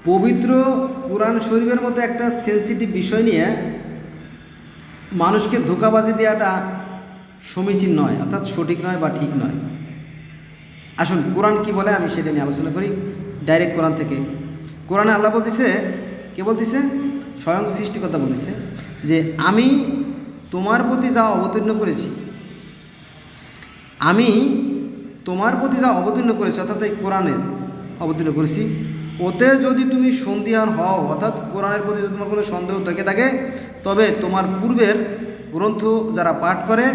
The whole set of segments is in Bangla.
পবিত্র কোরআন শরীফের মতো একটা সেন্সিটিভ বিষয় নিয়ে মানুষকে ধোঁকাবাজি দেওয়াটা সমীচীন নয়, অর্থাৎ সঠিক নয় বা ঠিক নয়। আসুন কোরআন কি বলে আমি সেটা নিয়ে আলোচনা করি ডাইরেক্ট কোরআন থেকে। কোরআনে আল্লাহ বলতেছে, কে বলতেছে? স্বয়ং সৃষ্টিকর্তা বলতেছে যে আমি তোমার প্রতি যা অবতীর্ণ করেছি, আমি তোমার প্রতি যা অবতীর্ণ করেছি, অর্থাৎ এই কোরআনের অবতীর্ণ করেছি, ওতে যদি তুমি সন্দিহান হও, অর্থাৎ কোরআনের প্রতি যদি তোমার কোনো সন্দেহ থেকে থাকে, তবে তোমার পূর্বের গ্রন্থ যারা পাঠ করে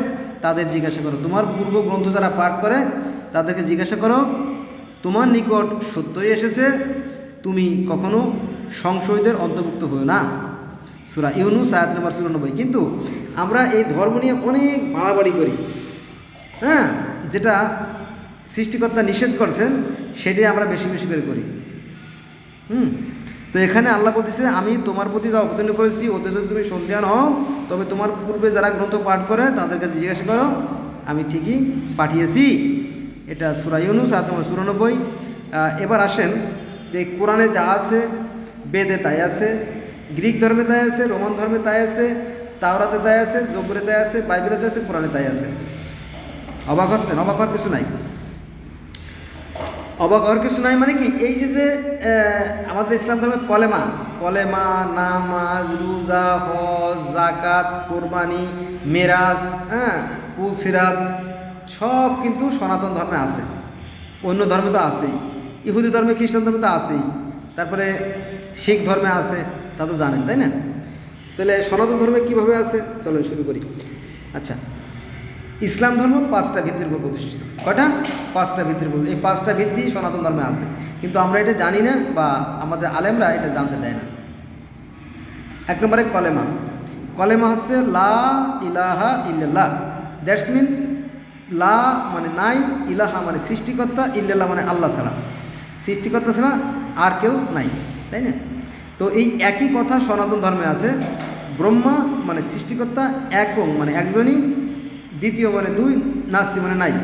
তাদের জিজ্ঞাসা করো। তোমার পূর্ব গ্রন্থ যারা পাঠ করে তাদেরকে জিজ্ঞাসা করো, তোমার নিকট সত্যই এসেছে, তুমি কখনো সংশয়ীদের অন্তর্ভুক্ত হও না। সূরা ইউনূস আয়াত নম্বর ৯৪। কিন্তু আমরা এই ধর্ম নিয়ে অনেক বাড়াবাড়ি করি, হ্যাঁ, যেটা সৃষ্টিকর্তা নিষেধ করছেন সেটাই আমরা বেশি বেশি করে করি। তো এখানে আল্লাহ বলতেছে আমি তোমার প্রতি যা অবতীর্ণ করেছি ওতে যদি তুমি সন্দিহান হও, তবে তোমার পূর্বে যারা গ্রন্থ পাঠ করে তাদের কাছে জিজ্ঞাসা করো, আমি ঠিকই পাঠিয়েছি। এটা সূরা ইউনূস আয়াত নম্বর ৯৪। এবার আসেন যে কোরআনে যা আছে, বেদে তাই আছে, গ্রিক ধর্মে তাই আছে, রোমান ধর্মে তাই আছে, তাওরাতে তাই আছে, জবুরে তাই আছে, বাইবেলে তাই আছে, কোরআনে তাই আছে। অবাক হচ্ছেন? অবাক হওয়ার কিছু নাই। অবাক হওয়ার কিছু নাই মানে কি, এই যে আমাদের ইসলাম ধর্মে কলেমা, নামাজ, রোজা, হজ, জাকাত, কোরবানি, মেরাজ, পুলসিরাত সব কিন্তু সনাতন ধর্মে আছে। অন্য ধর্মে তো আছেই, ইহুদি ধর্মে, খ্রিস্টান ধর্মে তো আছেই, তারপরে শিখ ধর্মে আছে, তা তো জানেন তাই না? তাহলে সনাতন ধর্মে কীভাবে আছে চলেন শুরু করি। আচ্ছা, ইসলাম ধর্ম ৫টা ভিত্তির উপর প্রতিষ্ঠিত। কটা? 5টা ভিত্তির উপর। এই 5টা ভিত্তি সনাতন ধর্মে আছে, কিন্তু আমরা এটা জানি না বা আমাদের আলেমরা এটা জানতে দেয় না। ১ নম্বরে কলেমা হচ্ছে লা ইলাহা ইল্লাল্লাহ। দ্যাটস মিন লা মানে নাই, ইলাহা মানে সৃষ্টিকর্তা, ইল্লাল্লাহ মানে আল্লাহ ছাড়া, সৃষ্টিকর্তা ছাড়া আর কেউ নাই, তাই না? তো এই একই কথা সনাতন ধর্মে আছে। ব্রহ্মা মানে সৃষ্টিকর্তা, একং মানে একজনই, দ্বিতীয় মানে দুই, নাস্তি মানে নাই।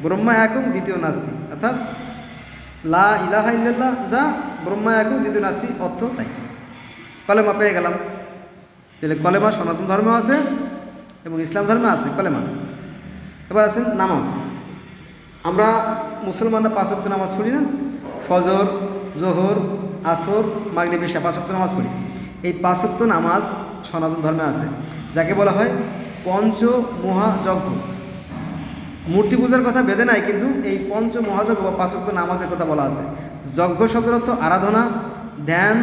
ব্রহ্মা একং, দ্বিতীয় নাস্তি, অর্থাৎ লা ইলাহা ইল্লাল্লাহ যা, ব্রহ্মা একং, দ্বিতীয় নাস্তি, অর্থ তাই। কলেমা পেয়ে গেলাম। তাহলে কলেমা সনাতন ধর্মে আছে এবং ইসলাম ধর্মে আছে কলেমা। এবার আছেন নামাজ। আমরা মুসলমানরা 5 ওয়াক্ত নামাজ পড়ি না? ফজর, জোহর, আসর, মাগরিব, ইশা 5 ওয়াক্ত নামাজ পড়ি। এই 5 ওয়াক্ত নামাজ সনাতন ধর্মে আছে, যাকে বলা হয় পঞ্চ মহাযজ্ঞ। মূর্তি পূজার কথা বেদে নাই, কিন্তু এই পঞ্চ মহাযজ্ঞ বা 5 ওয়াক্ত নামাজের কথা বলা আছে। যজ্ঞ শব্দের অর্থ আরাধনা, ধ্যান,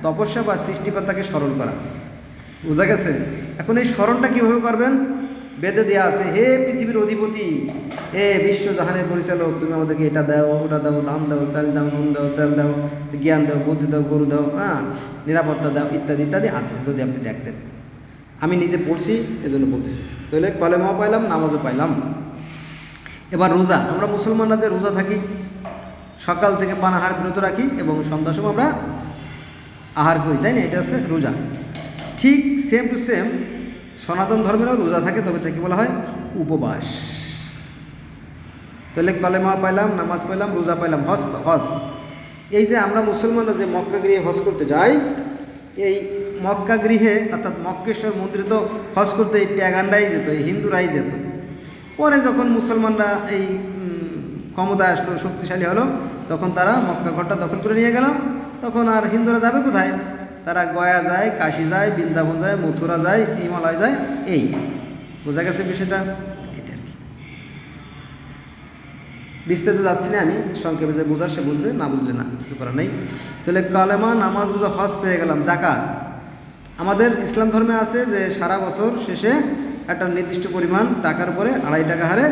তপস্যা বা সৃষ্টিকর্তাকে স্মরণ করা। বোঝা গেছে? এখন এই স্মরণটা কীভাবে করবেন? বেদে দেওয়া আছে, হে পৃথিবীর অধিপতি, হে বিশ্বজাহানের পরিচালক, তুমি আমাদেরকে এটা দাও, ওটা দাও, দাম দাও, চাল দাও, নুন দাও, তেল দাও, জ্ঞান দাও, বুদ্ধি দাও, গরু দাও, নিরাপত্তা দাও, ইত্যাদি ইত্যাদি আছে, যদি আপনি দেখতেন। আমি নিজে পড়ছি এজন্য বলতেছি। তাহলে কলেমাও পাইলাম, নামাজও পাইলাম। এবার রোজা। আমরা মুসলমানরা যে রোজা থাকি, সকাল থেকে পানাহার বিরত রাখি এবং সন্ধ্যার সময় আমরা আহার করি, তাই না? এটা হচ্ছে রোজা। ঠিক সেম টু সেম সনাতন ধর্মেরও রোজা থাকে, তবে তাকে বলা হয় উপবাস। তাহলে কলেমা পাইলাম, নামাজ পাইলাম, রোজা পাইলাম, হজ। এই যে আমরা মুসলমানরা যে মক্কা গৃহে হজ করতে যাই, এই মক্কা গৃহে অর্থাৎ মক্কেশ্বর মন্দিরে তো হজ করতে এই প্যাগানরাই যেত, এই হিন্দুরাই যেত। পরে যখন মুসলমানরা এই ক্ষমতায় আসলো, শক্তিশালী হলো, তখন তারা মক্কা ঘরটা দখল করে নিয়ে গেল। তখন আর হিন্দুরা যাবে কোথায়? তারা গয়া যায়, কাশী যায়, বৃন্দাবন যায়, মথুরা যায়, হিমালয় যায়। এই বোঝা গেছে বিষয়টা? এটা আর কি, বিস্তারিত যাচ্ছি না আমি, সংক্ষেপে যে বোঝার সে বুঝবে, না বুঝলে না, কিছু করার নেই। তাহলে কালেমা, নামাজ, রোজা, হজ পেয়ে গেলাম। জাকাত আমাদের ইসলাম ধর্মে আছে যে সারা বছর শেষে একটা নির্দিষ্ট পরিমাণ টাকার উপরে 2.5 টাকা হারে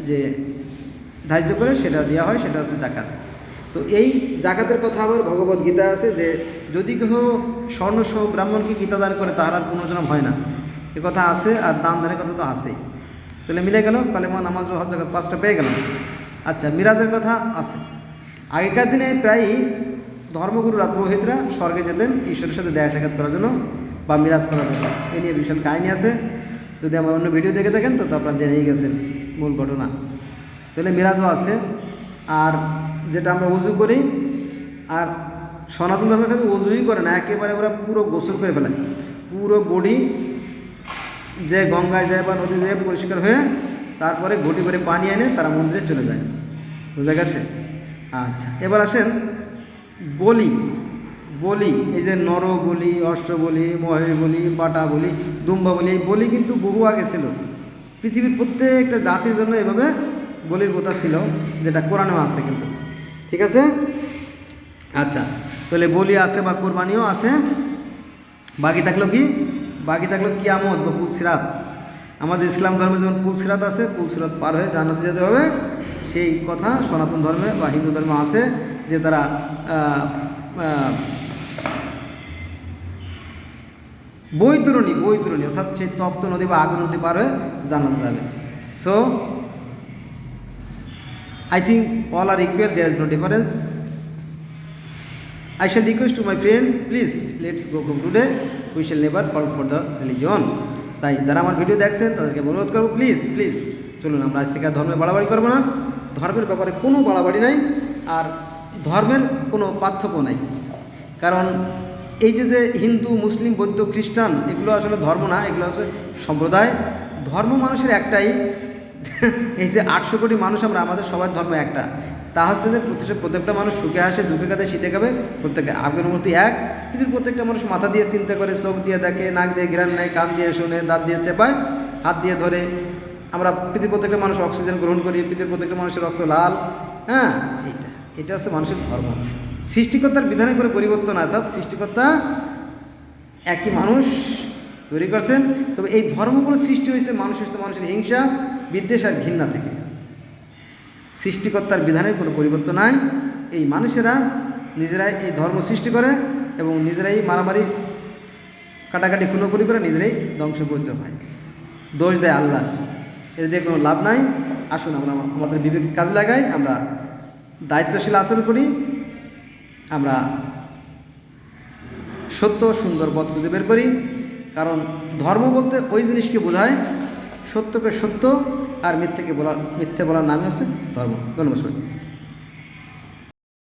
যে ধার্য করে সেটা দেওয়া হয়, সেটা হচ্ছে জাকাত। তো এই জাকাতের কথা আবার ভগবত গীতা আছে যে যদি কেউ স্বর্ণসহ ব্রাহ্মণকে গীতা দান করে তাহার আর পুনর্জন্ম হয় না, এ কথা আছে। আর দান দানের কথা তো আছেই। তাহলে মিলে গেল কালেমা, নামাজ, হজ, জাকাত 5টা পেয়ে গেলাম। আচ্ছা, মিরাজের কথা আছে। আগেকার দিনে প্রায়ই ধর্মগুরুরা, পুরোহিতরা স্বর্গে যেতেন ঈশ্বরের সাথে দেখা সাক্ষাৎ করার জন্য বা মিরাজ করার জন্য। এ নিয়ে বিশাল কাহিনী আছে, যদি আমার অন্য ভিডিও দেখে থাকেন তো আপনারা জেনেই গেছেন মূল ঘটনা। তাহলে মিরাজও আছে। আর যেটা আমরা উজু করি আর সনাতন ধর্মের কাছে ওজুই করে না, একেবারে ওরা পুরো গোসল করে ফেলায়, পুরো বডি যে গঙ্গায় যায় বা নদী যায় পরিষ্কার হয়ে তারপরে ঘটি করে পানি এনে তারা মন্দিরে চলে যায়। বুঝা গেছে? আচ্ছা, এবার আসেন বলি। বলি এই যে নর বলি, অষ্ট বলি, মহেশ বলি, পাটা বলি, দুম্বা বলি, এই বলি কিন্তু বহু আগে ছিল। পৃথিবীর প্রত্যেকটা জাতির জন্য এভাবে বলির প্রথা ছিল, যেটা কোরআনেও আছে কিন্তু। ঠিক আছে? আচ্ছা, তাহলে বলি আছে বা কোরবানিও আছে। বাকি থাকলো কি? বাকি থাকলো কিয়ামত বা পুলসিরাত। আমাদের ইসলাম ধর্মে যেমন পুলসিরাত আছে, পুলসিরাত পার হয়ে জান্নাতে যেতে হবে, সেই কথা সনাতন ধর্মে বা হিন্দু ধর্মে আছে যে তারা বৈতরণী অর্থাৎ সেই তপ্ত নদী বা আগুন নদী পার হয়ে জান্নাতে যাবে। So I think all are equal, there is no difference. I shall request to my friend, please let's go from today, we shall never fall for the religion. তাই যারা আমার ভিডিও দেখছেন তাদেরকে অনুরোধ করবো, প্লিজ চলুন আমরা আজ থেকে ধর্মে বাড়াবাড়ি করবো না। ধর্মের ব্যাপারে কোনো বাড়াবাড়ি নাই, আর ধর্মের কোনো পার্থক্য নাই। কারণ এই যে হিন্দু, মুসলিম, বৌদ্ধ, খ্রিস্টান, এগুলো আসলে ধর্ম না, এগুলো হচ্ছে সম্প্রদায়। ধর্ম মানুষের একটাই, এই যে 800 কোটি মানুষ আমরা, আমাদের সবার ধর্ম একটা, তা হচ্ছে যে প্রত্যেকটা মানুষ সুখে আসে, দুঃখে কাঁদে, শীতে খাবে, প্রত্যেকে আগের মূর্তি এক। পৃথিবীর প্রত্যেকটা মানুষ মাথা দিয়ে চিন্তা করে, চোখ দিয়ে দেখে, নাক দিয়ে ঘ্রাণ নেয়, কান দিয়ে শোনে, দাঁত দিয়ে চেপায়, হাত দিয়ে ধরে। আমরা পৃথিবীর প্রত্যেকটা মানুষ অক্সিজেন গ্রহণ করি, পৃথিবীর প্রত্যেকটা মানুষের রক্ত লাল। হ্যাঁ, এটা হচ্ছে মানুষের ধর্ম। সৃষ্টিকর্তার বিধানে করে পরিবর্তন, অর্থাৎ সৃষ্টিকর্তা একই মানুষ তৈরি করছেন। তবে এই ধর্মগুলো সৃষ্টি হয়েছে মানুষের হিংসা, বিদ্বেষ আর ঘৃণা থেকে। সৃষ্টিকর্তার বিধানের কোনো পরিবর্তন নাই। এই মানুষেরা নিজেরাই এই ধর্ম সৃষ্টি করে এবং নিজেরাই মারামারি, কাটাকাটি, খুনোখুনি করে নিজেরাই ধ্বংস করতে হয়। দোষ দেয় আল্লাহ, এর দিয়ে কোনো লাভ নাই। আসুন আমরা আমাদের বিবেক কাজে লাগাই, আমরা দায়িত্বশীল আচরণ করি, আমরা সত্য সুন্দর পথ খুঁজে বের করি। কারণ ধর্ম বলতে ওই জিনিসকে বোঝায়, সত্যকে সত্য আর মিথ্যে বলার নামই হচ্ছে ধর্ম। ধন্যবাদ সবাইকে।